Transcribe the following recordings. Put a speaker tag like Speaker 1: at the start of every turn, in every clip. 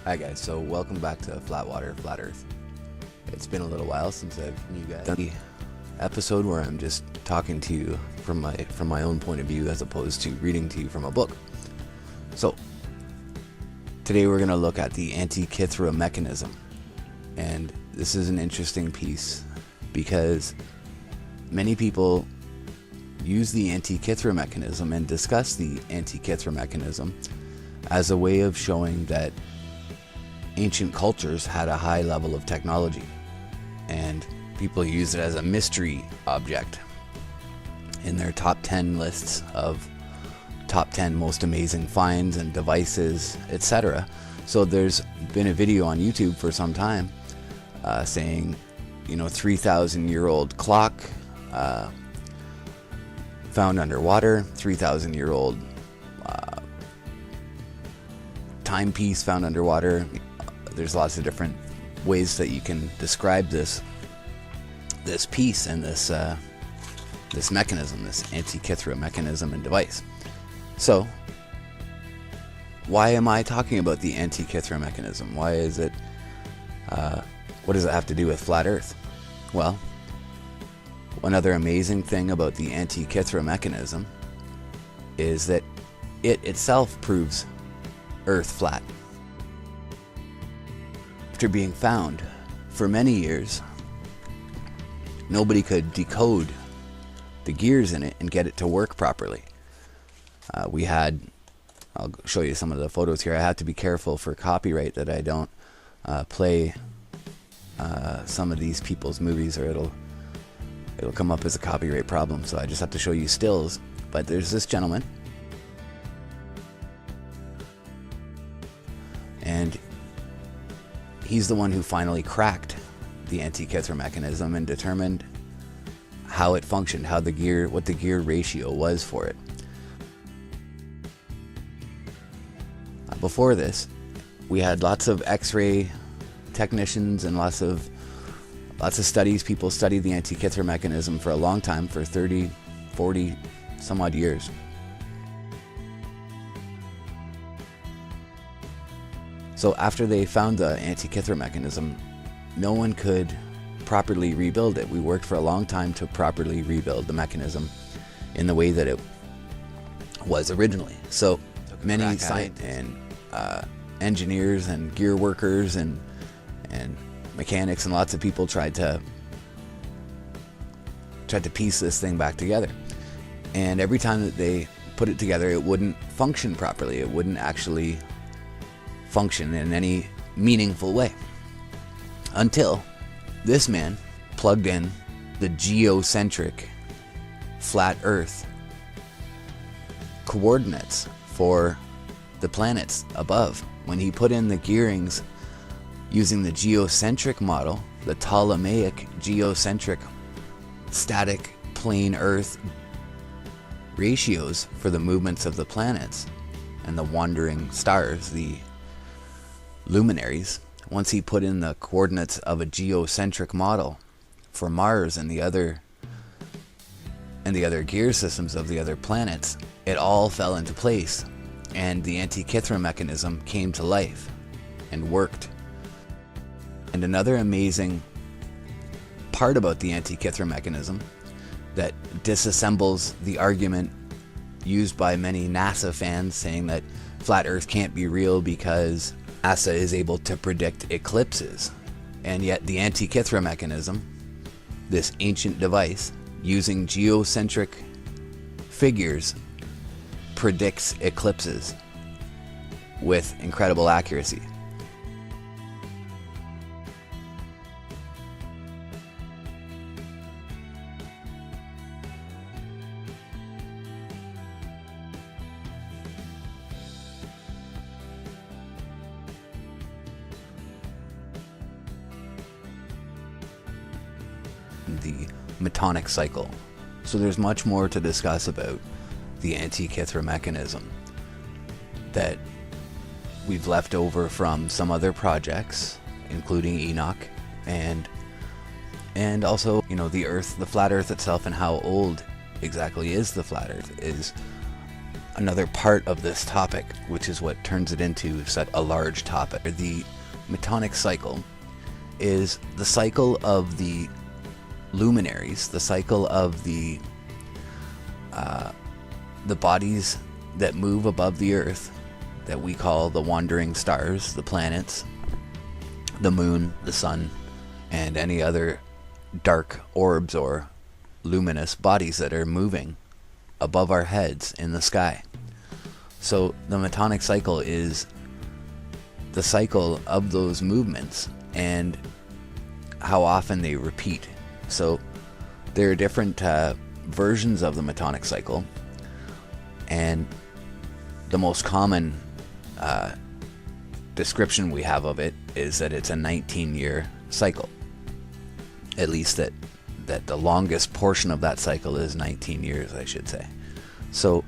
Speaker 1: Hi guys, so welcome back to FlatWater FlatEarth. It's been a little while since I've done the episode where I'm just talking to you from my own point of view as opposed to reading to you from a book. So today we're going to look at the Antikythera mechanism, and this is an interesting piece because many people use the Antikythera mechanism and discuss the Antikythera mechanism as a way of showing that ancient cultures had a high level of technology, and people use it as a mystery object in their top 10 lists of top 10 most amazing finds and devices, etc. So there's been a video on YouTube for some time saying, 3,000-year-old clock found underwater, 3,000-year-old timepiece found underwater. There's lots of different ways that you can describe this piece and this mechanism, this Antikythera mechanism and device. So, why am I talking about the Antikythera mechanism? Why is it? What does it have to do with flat Earth? Well, one other amazing thing about the Antikythera mechanism is that it itself proves Earth flat. After being found for many years, nobody could decode the gears in it and get it to work properly. I'll show you some of the photos here. I have to be careful for copyright that I don't play some of these people's movies, or it'll come up as a copyright problem, so I just have to show you stills. But there's this gentleman, and he's the one who finally cracked the Antikythera mechanism and determined how it functioned, what the gear ratio was for it. Before this, we had lots of X-ray technicians and lots of studies. People studied the Antikythera mechanism for a long time, for 30, 40 some odd years. So after they found the Antikythera mechanism, no one could properly rebuild it. We worked for a long time to properly rebuild the mechanism in the way that it was originally. So many scientists and engineers and gear workers and mechanics and lots of people tried to piece this thing back together. And every time that they put it together, it wouldn't function properly. It wouldn't actually function in any meaningful way, until this man plugged in the geocentric flat Earth coordinates for the planets above. When he put in the gearings using the geocentric model, the Ptolemaic geocentric static plane Earth ratios for the movements of the planets and the wandering stars, the luminaries, once he put in the coordinates of a geocentric model for Mars and the other gear systems of the other planets, it all fell into place, and the Antikythera mechanism came to life and worked. And another amazing part about the Antikythera mechanism that disassembles the argument used by many NASA fans saying that flat Earth can't be real because NASA is able to predict eclipses, and yet the Antikythera mechanism, this ancient device using geocentric figures, predicts eclipses with incredible accuracy. The metonic cycle. So there's much more to discuss about the Antikythera mechanism that we've left over from some other projects, including Enoch, and also, the Earth, the flat Earth itself, and how old exactly is the flat Earth is another part of this topic, which is what turns it into such a large topic. The Metonic cycle is the cycle of the luminaries, the cycle of the bodies that move above the Earth, that we call the wandering stars, the planets, the moon, the sun, and any other dark orbs or luminous bodies that are moving above our heads in the sky. So the Metonic cycle is the cycle of those movements and how often they repeat. So there are different versions of the Metonic cycle, and the most common description we have of it is that it's a 19-year cycle. At least that the longest portion of that cycle is 19 years, I should say. So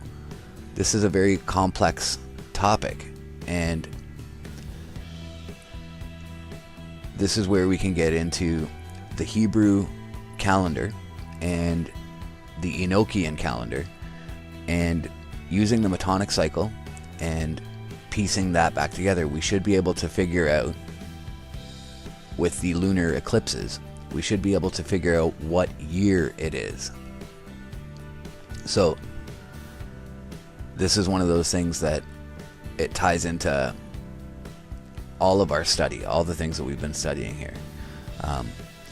Speaker 1: this is a very complex topic, and this is where we can get into the Hebrew calendar and the Enochian calendar, and using the Metonic cycle and piecing that back together, we should be able to figure out, with the lunar eclipses, we should be able to figure out what year it is. So this is one of those things that it ties into all of our study, all the things that we've been studying here,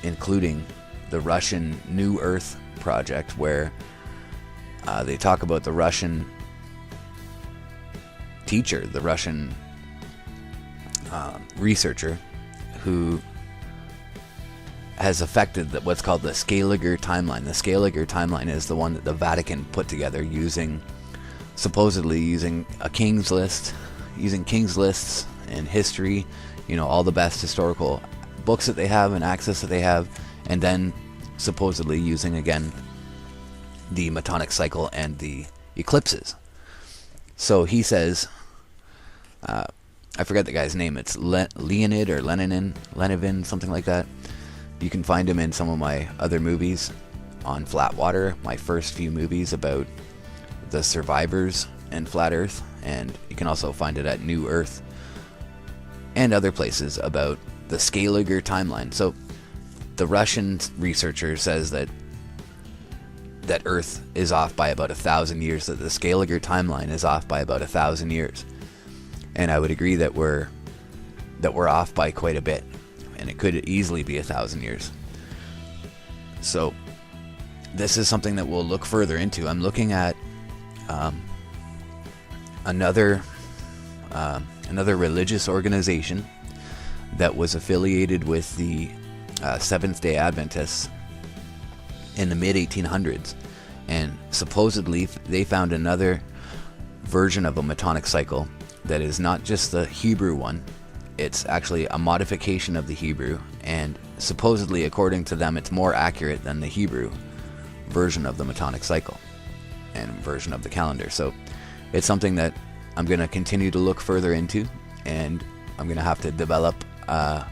Speaker 1: including the Russian New Earth project, where they talk about the Russian teacher, the Russian researcher who has affected what's called the Scaliger timeline. The Scaliger timeline is the one that the Vatican put together supposedly using a king's list, using king's lists and history, all the best historical books that they have and access that they have, and then supposedly using again the Metonic cycle and the eclipses. So he says, I forget the guy's name, it's Leonid or Lenivin, something like that. You can find him in some of my other movies on FlatWater, my first few movies about the survivors and Flat Earth, and you can also find it at New Earth and other places about the Scaliger timeline. So the Russian researcher says that Earth is off by about 1,000 years, that the Scaliger timeline is off by about 1,000 years. And I would agree that we're off by quite a bit, and it could easily be 1,000 years. So this is something that we'll look further into. I'm looking at another religious organization that was affiliated with the Seventh-day Adventists in the mid-1800s, and supposedly they found another version of a Metonic cycle that is not just the Hebrew one. It's actually a modification of the Hebrew, and supposedly, according to them, it's more accurate than the Hebrew version of the Metonic cycle and version of the calendar. So it's something that I'm going to continue to look further into, and I'm going to have to develop I'm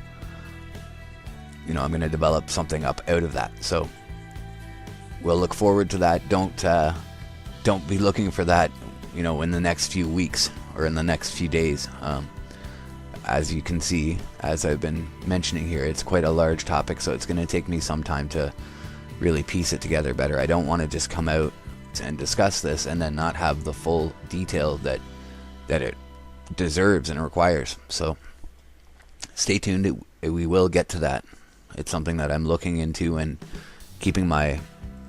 Speaker 1: going to develop something up out of that. So we'll look forward to that. Don't be looking for that, in the next few weeks or in the next few days. As you can see, as I've been mentioning here, it's quite a large topic, so it's going to take me some time to really piece it together better. I don't want to just come out and discuss this and then not have the full detail that it deserves and requires. So stay tuned. We will get to that. It's something that I'm looking into and keeping my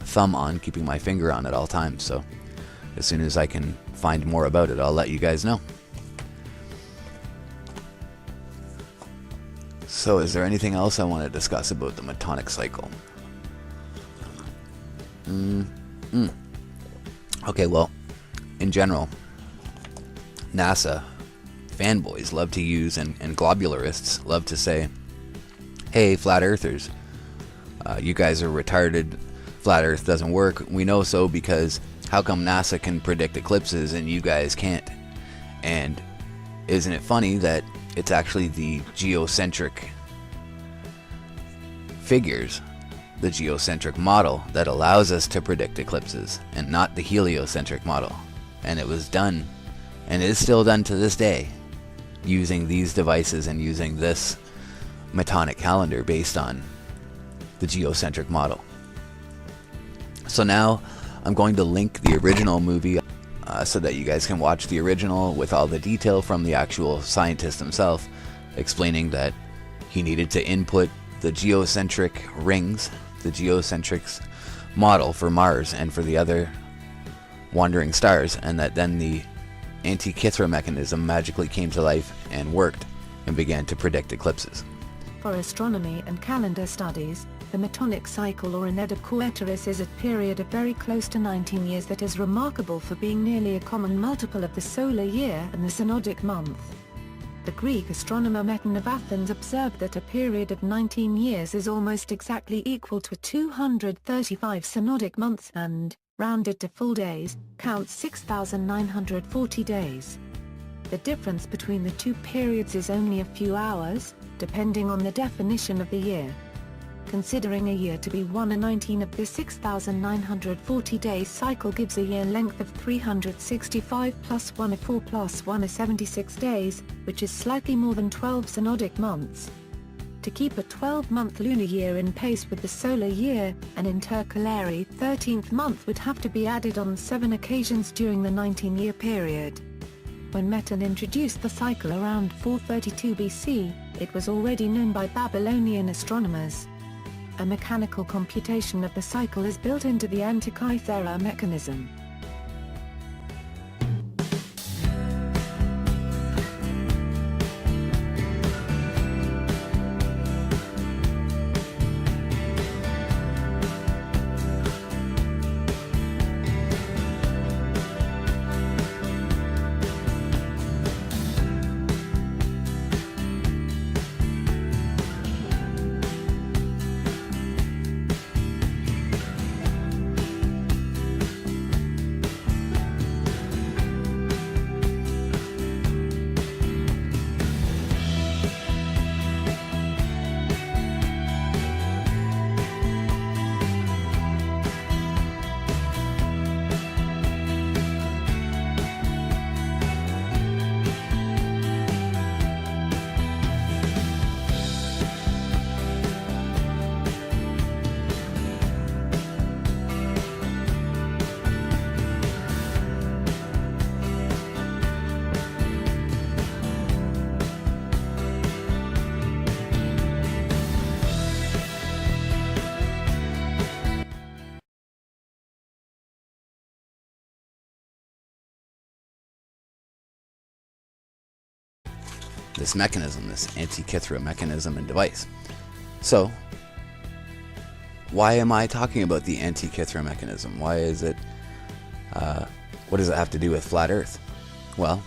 Speaker 1: thumb on, keeping my finger on at all times. So as soon as I can find more about it, I'll let you guys know. So is there anything else I want to discuss about the Metonic cycle? Okay, well, in general, NASA fanboys love to use, and globularists love to say, hey, flat earthers, you guys are retarded, flat earth doesn't work. We know so because how come NASA can predict eclipses and you guys can't? And isn't it funny that it's actually the geocentric figures, the geocentric model, that allows us to predict eclipses, and not the heliocentric model? and it was done, and it is still done to this day, using these devices and using this metonic calendar based on the geocentric model. So now I'm going to link the original movie so that you guys can watch the original with all the detail from the actual scientist himself, explaining that he needed to input the geocentric rings, the geocentric model for Mars and for the other wandering stars, and that then the Antikythera mechanism magically came to life and worked and began to predict eclipses.
Speaker 2: For astronomy and calendar studies, the metonic cycle or Antikythera is a period of very close to 19 years that is remarkable for being nearly a common multiple of the solar year and the synodic month. The Greek astronomer Meton of Athens observed that a period of 19 years is almost exactly equal to 235 synodic months and, rounded to full days, counts 6,940 days. The difference between the two periods is only a few hours, depending on the definition of the year. Considering a year to be 1/19 of the 6,940-day cycle gives a year length of 365 plus 1 = 4 plus 1 = 76 days, which is slightly more than 12 synodic months. To keep a 12-month lunar year in pace with the solar year, an intercalary 13th month would have to be added on 7 occasions during the 19-year period. When Meton introduced the cycle around 432 BC, it was already known by Babylonian astronomers. A mechanical computation of the cycle is built into the Antikythera mechanism.
Speaker 1: This mechanism, this Antikythera mechanism and device. So, why am I talking about the Antikythera mechanism? Why is it, what does it have to do with flat Earth? Well,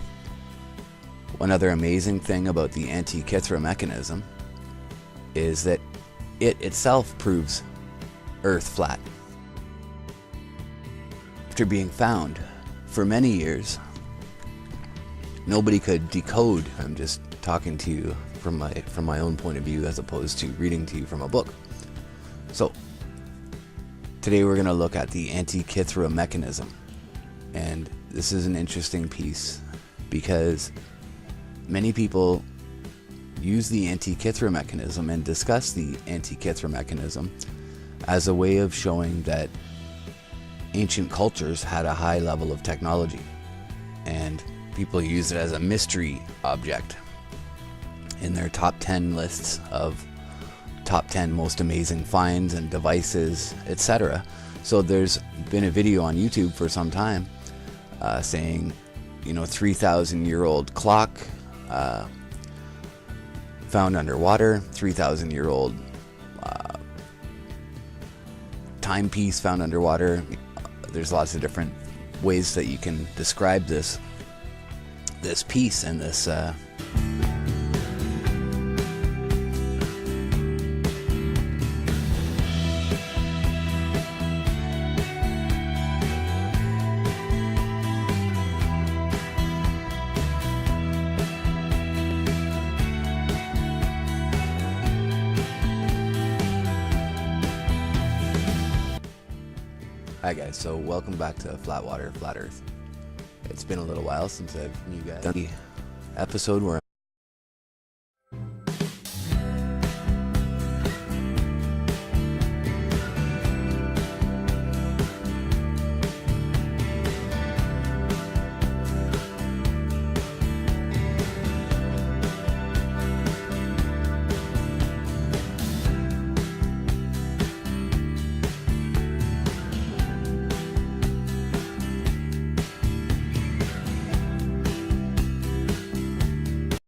Speaker 1: one other amazing thing about the Antikythera mechanism is that it itself proves Earth flat. After being found for many years, nobody could decode. I'm just talking to you from my own point of view as opposed to reading to you from a book. So today we're going to look at the Antikythera mechanism, and this is an interesting piece because many people use the Antikythera mechanism and discuss the Antikythera mechanism as a way of showing that ancient cultures had a high level of technology, and people use it as a mystery object in their top 10 lists of top 10 most amazing finds and devices, etc. So there's been a video on YouTube for some time saying, 3,000-year-old clock found underwater, 3,000-year-old timepiece found underwater. There's lots of different ways that you can describe this piece and this Hi guys, so welcome back to FlatWater FlatEarth. It's been a little while since I've done the episode where